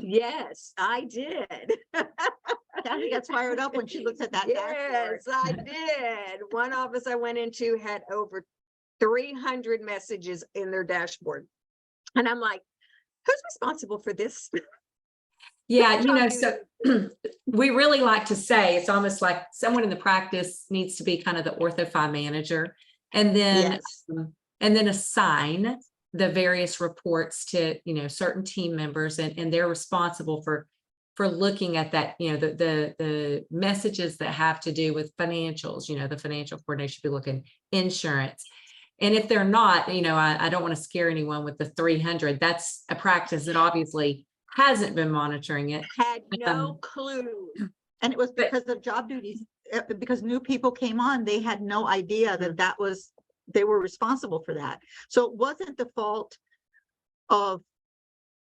S3: Yes, I did.
S2: Cathy gets fired up when she looks at that dashboard.
S3: Yes, I did. One office I went into had over 300 messages in their dashboard. And I'm like, who's responsible for this?
S1: Yeah, so we really like to say it's almost like someone in the practice needs to be kind of the ortho-phi manager, and then
S3: Yes.
S1: Assign the various reports to certain team members, and they're responsible for looking at that, the messages that have to do with financials, the financial coordination should be looking, insurance. And if they're not, I don't want to scare anyone with the 300. That's a practice that obviously hasn't been monitoring it.
S3: Had no clue.
S2: And it was
S1: But-
S2: because of job duties, because new people came on, they had no idea that they were responsible for that. So it wasn't the fault of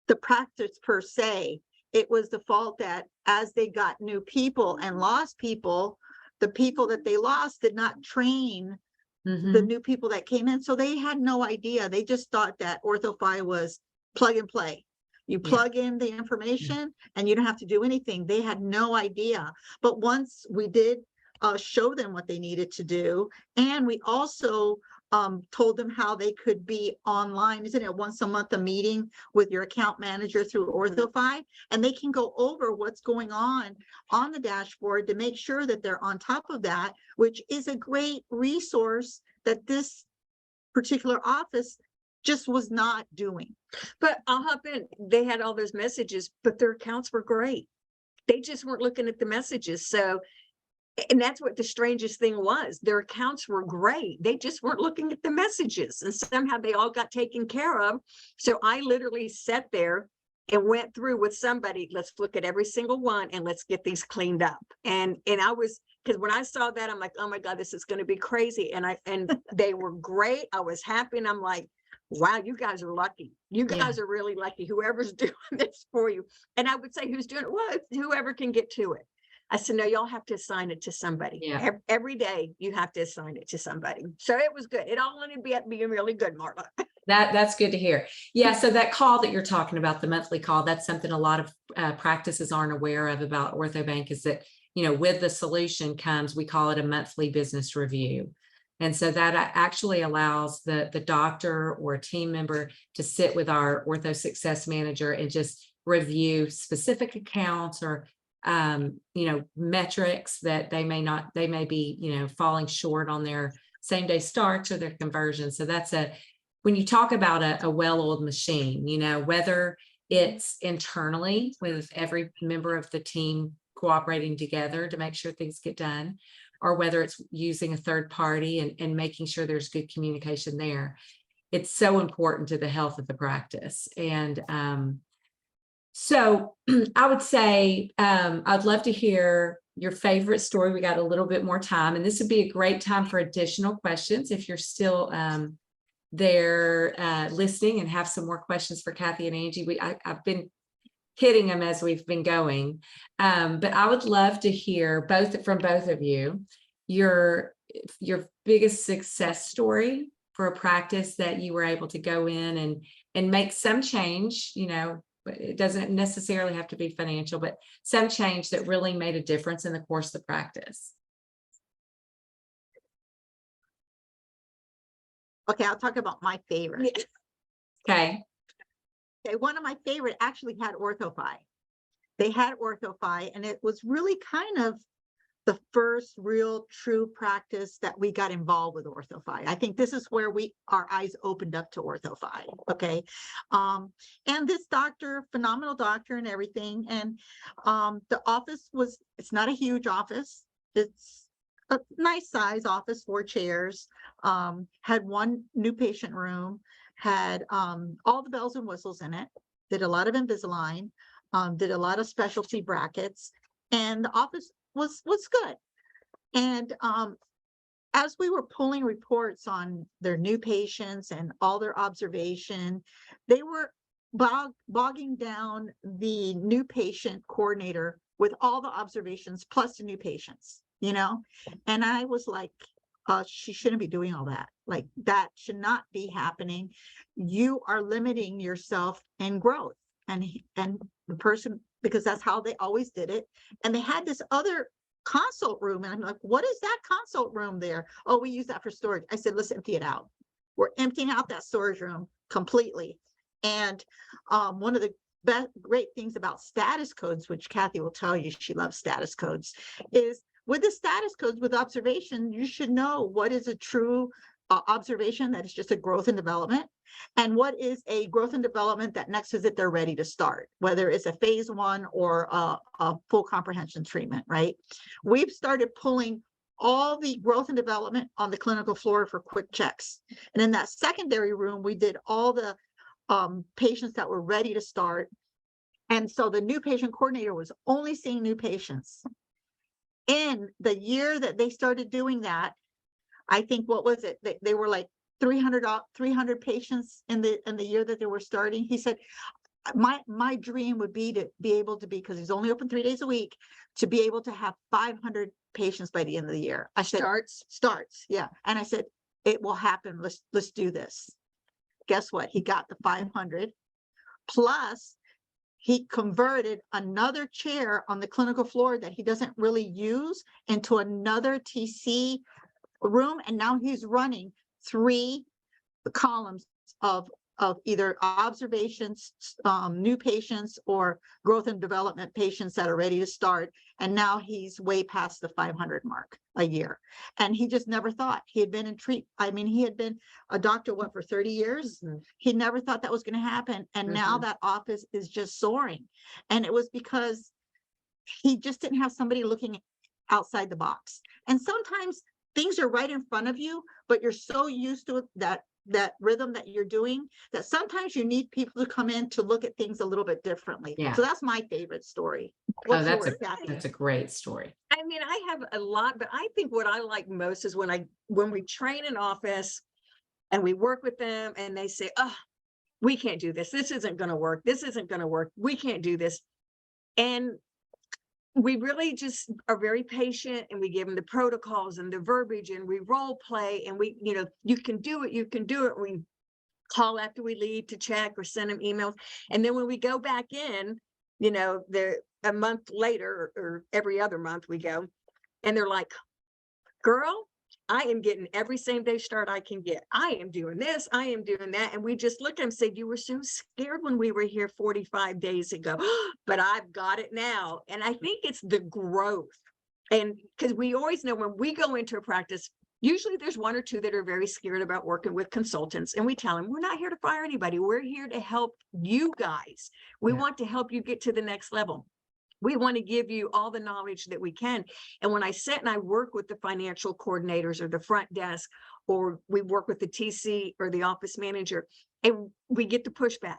S2: the practice per se. It was the fault that as they got new people and lost people, the people that they lost did not train the new people that came in. So they had no idea. They just thought that ortho-phi was plug and play. You plug in the information and you don't have to do anything. They had no idea. But once we did show them what they needed to do, and we also told them how they could be online. Isn't it once a month a meeting with your account manager through ortho-phi, and they can go over what's going on the dashboard to make sure that they're on top of that, which is a great resource that this particular office just was not doing.
S3: But I'll hop in. They had all those messages, but their accounts were great. They just weren't looking at the messages. So, and that's what the strangest thing was. Their accounts were great. They just weren't looking at the messages, and somehow they all got taken care of. So I literally sat there and went through with somebody, let's look at every single one and let's get these cleaned up. And I was, because when I saw that, I'm like, oh my God, this is going to be crazy. And they were great. I was happy. And I'm like, wow, you guys are lucky. You guys are really lucky. Whoever's doing this for you. And I would say, who's doing it? Well, it's whoever can get to it. I said, no, y'all have to assign it to somebody.
S1: Yeah.
S3: Every day you have to assign it to somebody. So it was good. It all ended up being really good, Marla.
S1: That's good to hear. Yeah. So that call that you're talking about, the monthly call, that's something a lot of practices aren't aware of about OrthoBank, is that, with the solution comes, we call it a monthly business review. And so that actually allows the doctor or team member to sit with our ortho success manager and just review specific accounts or metrics that they may be, falling short on their same day starts or their conversion. So that's when you talk about a well-oiled machine, whether it's internally with every member of the team cooperating together to make sure things get done, or whether it's using a third party and making sure there's good communication there. It's so important to the health of the practice. And so I would say I'd love to hear your favorite story. We got a little bit more time, and this would be a great time for additional questions if you're still there listening and have some more questions for Cathy and Angie. I've been hitting them as we've been going, but I would love to hear from both of you your biggest success story for a practice that you were able to go in and make some change. But it doesn't necessarily have to be financial, but some change that really made a difference in the course of the practice.
S2: Okay, I'll talk about my favorite.
S1: Okay.
S2: Okay, one of my favorite actually had ortho-phi. They had ortho-phi, and it was really kind of the first real true practice that we got involved with ortho-phi. I think this is where our eyes opened up to ortho-phi. Okay. And this doctor, phenomenal doctor and everything. And the office it's not a huge office. It's a nice size office, 4 chairs, had 1 new patient room, had all the bells and whistles in it, did a lot of Invisalign, did a lot of specialty brackets, and the office was good. And as we were pulling reports on their new patients and all their observation, they were bogging down the new patient coordinator with all the observations plus the new patients, and I was like, she shouldn't be doing all that. Like, that should not be happening. You are limiting yourself in growth. And the person, because that's how they always did it. And they had this other consult room. And I'm like, what is that consult room there? Oh, we use that for storage. I said, let's empty it out. We're emptying out that storage room completely. And one of the great things about status codes, which Cathy will tell you, she loves status codes, is with the status codes, with observation, you should know what is a true observation that is just a growth and development, and what is a growth and development that next visit they're ready to start, whether it's a phase 1 or a full comprehension treatment, right? We've started pulling all the growth and development on the clinical floor for quick checks. And in that secondary room, we did all the patients that were ready to start. And so the new patient coordinator was only seeing new patients. In the year that they started doing that, I think, what was it? They were like 300 patients in the year that they were starting. He said, my dream would be to be able to be, because he's only open 3 days a week, to be able to have 500 patients by the end of the year. I said, starts. Yeah. And I said, it will happen. Let's do this. Guess what? He got the 500. Plus, he converted another chair on the clinical floor that he doesn't really use into another TC room. And now he's running 3 columns of either observations, new patients, or growth and development patients that are ready to start. And now he's way past the 500 mark a year. And he just never thought. He had been in he had been a doctor, for 30 years? Mm-hmm. He never thought that was going to happen. And now that office is just soaring. And it was because he just didn't have somebody looking outside the box. And sometimes things are right in front of you, but you're so used to that rhythm that you're doing, that sometimes you need people to come in to look at things a little bit differently. Yeah. So that's my favorite story.
S1: That's a great story.
S3: I mean, I have a lot, but I think what I like most is when we train an office and we work with them and they say, oh, we can't do this. This isn't going to work. This isn't going to work. We can't do this. And we really just are very patient, and we give them the protocols and the verbiage, and we role play, and we, you can do it. You can do it. We call after we leave to check or send them emails. And then when we go back in, a month later or every other month we go, and they're like, girl, I am getting every same day start I can get. I am doing this. I am doing that. And we just look at them and say, you were so scared when we were here 45 days ago, but I've got it now. And I think it's the growth. And because we always know when we go into a practice, usually there's 1 or 2 that are very scared about working with consultants. And we tell them, we're not here to fire anybody. We're here to help you guys. We want to help you get to the next level. We want to give you all the knowledge that we can. And when I sit and I work with the financial coordinators or the front desk, or we work with the TC or the office manager, and we get the pushback,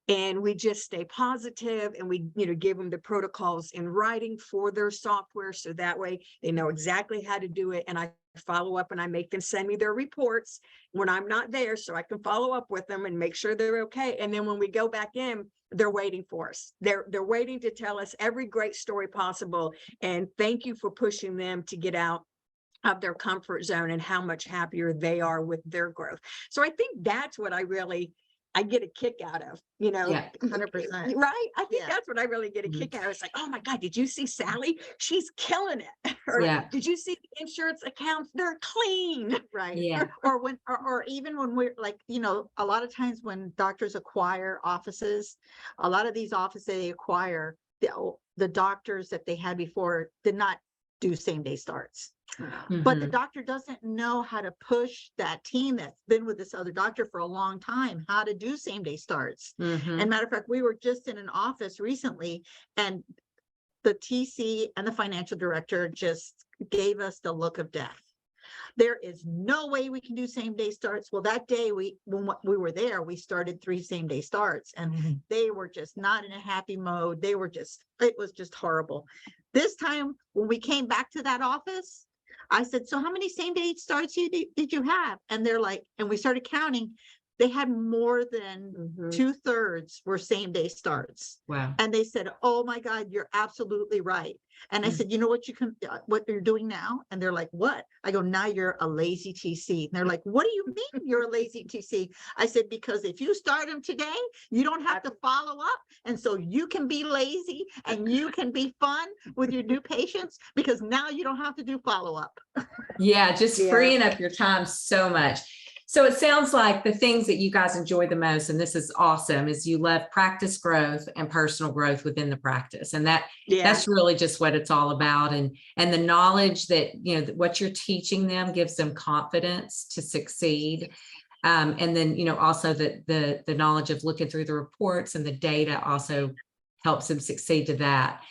S3: and we just stay positive, and we, give them the protocols in writing for their software. So that way they know exactly how to do it. And I follow up, and I make them send me their reports when I'm not there, so I can follow up with them and make sure they're okay. And then when we go back in, they're waiting for us. They're waiting to tell us every great story possible. And thank you for pushing them to get out of their comfort zone and how much happier they are with their growth. So I think that's what I get a kick out of,
S2: 100%.
S3: Right? I think that's what I really get a kick out of. It's like, oh my God, did you see Sally? She's killing it. Or did you see the insurance accounts? They're clean.
S2: Right. Yeah. Or even when we're like, a lot of times when doctors acquire offices, a lot of these offices they acquire, the doctors that they had before did not do same day starts. But the doctor doesn't know how to push that team that's been with this other doctor for a long time, how to do same day starts. And matter of fact, we were just in an office recently, and the TC and the financial director just gave us the look of death. There is no way we can do same day starts. Well, that day when we were there, we started 3 same day starts, and they were just not in a happy mode. It was just horrible. This time when we came back to that office, I said, so how many same day starts did you have? And they're like, and we started counting. They had more than 2/3 were same day starts. Wow. And they said, oh my God, you're absolutely right. And I said, you know what you're doing now? And they're like, what? I go, now you're a lazy TC. And they're like, what do you mean you're a lazy TC? I said, because if you start them today, you don't have to follow up. And so you can be lazy and you can be fun with your new patients, because now you don't have to do follow up.
S1: Yeah, just freeing up your time so much. So it sounds like the things that you guys enjoy the most, and this is awesome, is you love practice growth and personal growth within the practice. And that's really just what it's all about. And the knowledge that, what you're teaching them gives them confidence to succeed. And then, also the knowledge of looking through the reports and the data also helps them succeed to that.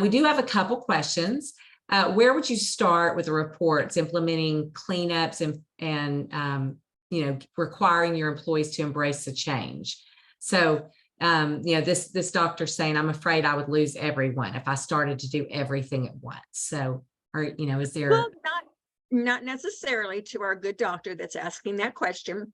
S1: We do have a couple questions. Where would you start with the reports, implementing cleanups and requiring your employees to embrace the change? So, this doctor's saying, I'm afraid I would lose everyone if I started to do everything at once. So, is there?
S3: Well, not necessarily, to our good doctor that's asking that question.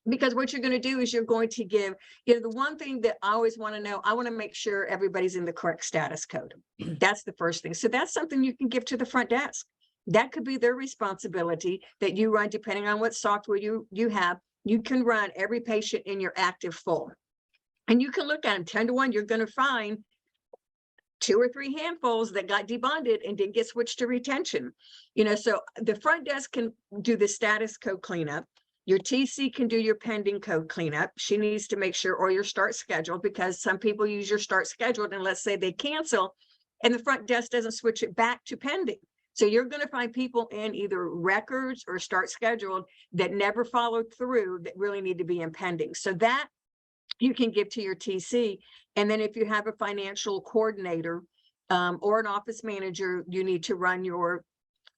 S3: Because what you're going to do is you're going to give, the one thing that I always want to know, I want to make sure everybody's in the correct status code. That's the first thing. So that's something you can give to the front desk. That could be their responsibility that you run, depending on what software you have. You can run every patient in your active full. And you can look at them 10 to 1. You're going to find 2 or 3 handfuls that got debonded and didn't get switched to retention. So the front desk can do the status code cleanup. Your TC can do your pending code cleanup. She needs to make sure, or your start scheduled, because some people use your start scheduled and let's say they cancel and the front desk doesn't switch it back to pending. So you're going to find people in either records or start scheduled that never followed through that really need to be in pending. So that you can give to your TC. And then if you have a financial coordinator or an office manager, you need to run your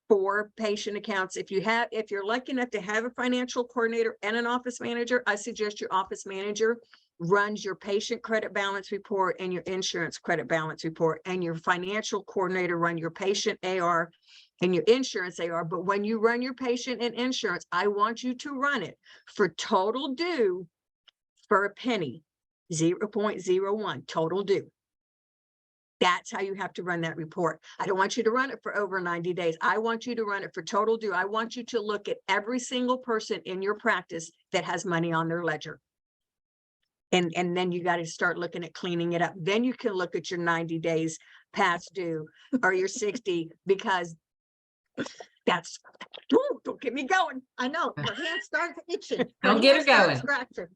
S3: 4 patient accounts. If you're lucky enough to have a financial coordinator and an office manager, I suggest your office manager runs your patient credit balance report and your insurance credit balance report, and your financial coordinator run your patient AR and your insurance AR. But when you run your patient and insurance, I want you to run it for total due for a penny, 0.01 total due. That's how you have to run that report. I don't want you to run it for over 90 days. I want you to run it for total due. I want you to look at every single person in your practice that has money on their ledger. And then you got to start looking at cleaning it up. Then you can look at your 90 days past due or your 60, because that's, don't get me going.
S2: I know, her hand starts itching.
S1: Don't get her going.
S2: Scratching.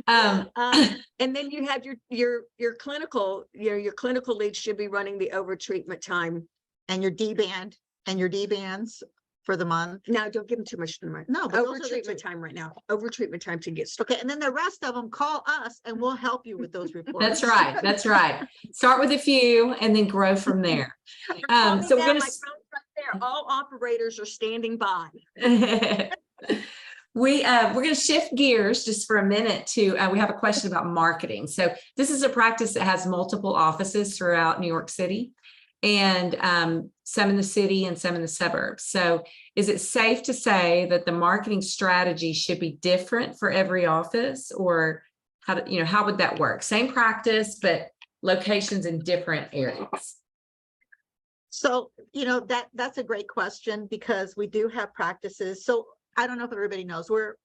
S3: And then you have your clinical, your clinical lead should be running the over treatment time
S2: And your D-band and your D-bands for the month.
S3: No, don't give them too much money.
S2: No, but
S3: Over
S2: those are the
S3: treatment
S2: two.
S3: time right now. Over treatment time to get started.
S2: Okay, and then the rest of them, call us and we'll help you with those reports.
S1: That's right. That's right. Start with a few and then grow from there.
S3: Call me
S1: So
S3: now,
S1: we're
S3: my
S1: going
S3: phone's right there. All operators are standing by.
S1: to we're going to shift gears just for a minute to we have a question about marketing. So this is a practice that has multiple offices throughout New York City, and some in the city and some in the suburbs. So is it safe to say that the marketing strategy should be different for every office, or how would that work? Same practice, but locations in different areas.
S2: So, that's a great question, because we do have practices. So I don't know if everybody knows, we're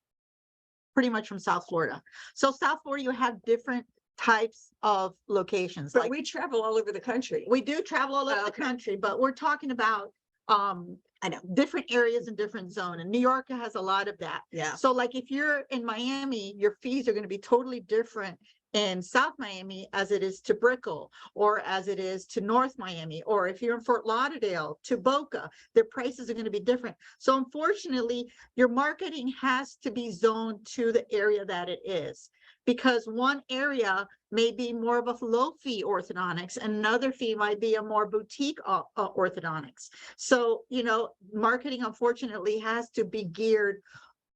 S2: pretty much from South Florida. So South Florida, you have different types of locations.
S3: But
S2: Like
S3: we travel all over the country.
S2: we do travel all over the
S3: Okay.
S2: country, but we're talking about, I know, different areas and different zone, and New York has a lot of that.
S3: Yeah.
S2: So like if you're in Miami, your fees are going to be totally different in South Miami as it is to Brickell, or as it is to North Miami, or if you're in Fort Lauderdale to Boca, their prices are going to be different. So unfortunately, your marketing has to be zoned to the area that it is, because one area may be more of a low fee orthodontics and another fee might be a more boutique orthodontics. So, marketing unfortunately has to be geared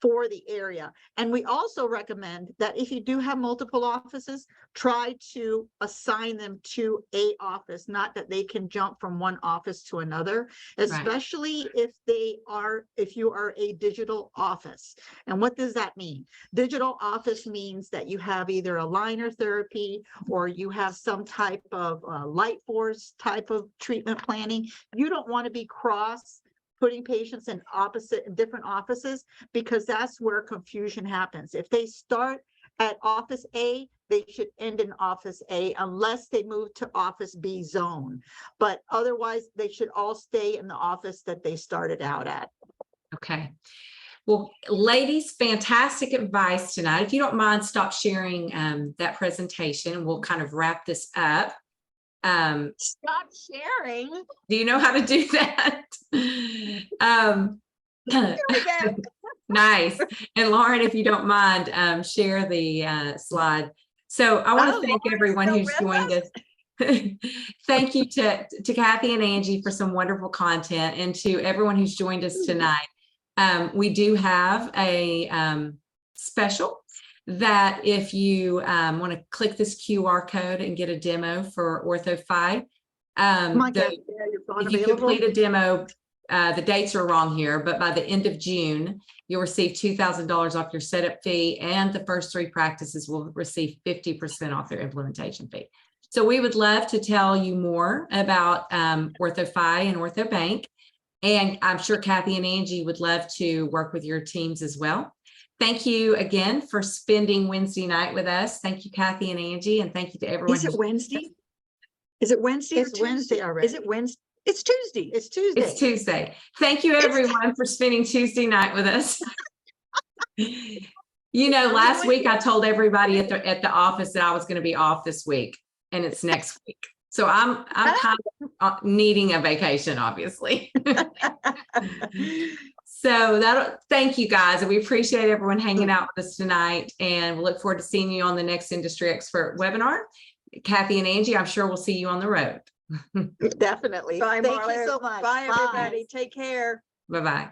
S2: for the area. And we also recommend that if you do have multiple offices, try to assign them to a office, not that they can jump from one office to another, especially if you are a digital office. And what does that mean? Digital office means that you have either a liner therapy or you have some type of light force type of treatment planning. You don't want to be putting patients in different offices, because that's where confusion happens. If they start at office A, they should end in office A unless they move to office B zone. But otherwise, they should all stay in the office that they started out at.
S1: Okay. Well, ladies, fantastic advice tonight. If you don't mind, stop sharing that presentation. We'll kind of wrap this up.
S2: Stop sharing.
S1: Do you know how to do that?
S2: There we go.
S1: Nice. And Lauren, if you don't mind, share the slide. So I want to thank everyone who's joined us. Thank you to Cathy and Angie for some wonderful content, and to everyone who's joined us tonight. We do have a special that if you want to click this QR code and get a demo for Ortho5, if you complete a demo, the dates are wrong here, but by the end of June, you'll receive $2,000 off your setup fee, and the first 3 practices will receive 50% off their implementation fee. So we would love to tell you more about Ortho5 and OrthoBank. And I'm sure Cathy and Angie would love to work with your teams as well. Thank you again for spending Wednesday night with us. Thank you, Cathy and Angie, and thank you to everyone.
S3: Is it Wednesday? Is it Wednesday?
S2: It's Wednesday already.
S3: Is it Wednesday? It's Tuesday.
S2: It's Tuesday.
S1: It's Tuesday. Thank you, everyone, for spending Tuesday night with us. You know, last week I told everybody at the office that I was going to be off this week, and it's next week. So I'm kind of needing a vacation, obviously. So thank you guys. And we appreciate everyone hanging out with us tonight. And we'll look forward to seeing you on the next Industry Expert webinar. Cathy and Angie, I'm sure we'll see you on the road.
S2: Definitely.
S3: Bye,
S2: Thank
S3: Marla.
S2: you so much.
S3: Bye, everybody. Take care.
S1: Bye-bye.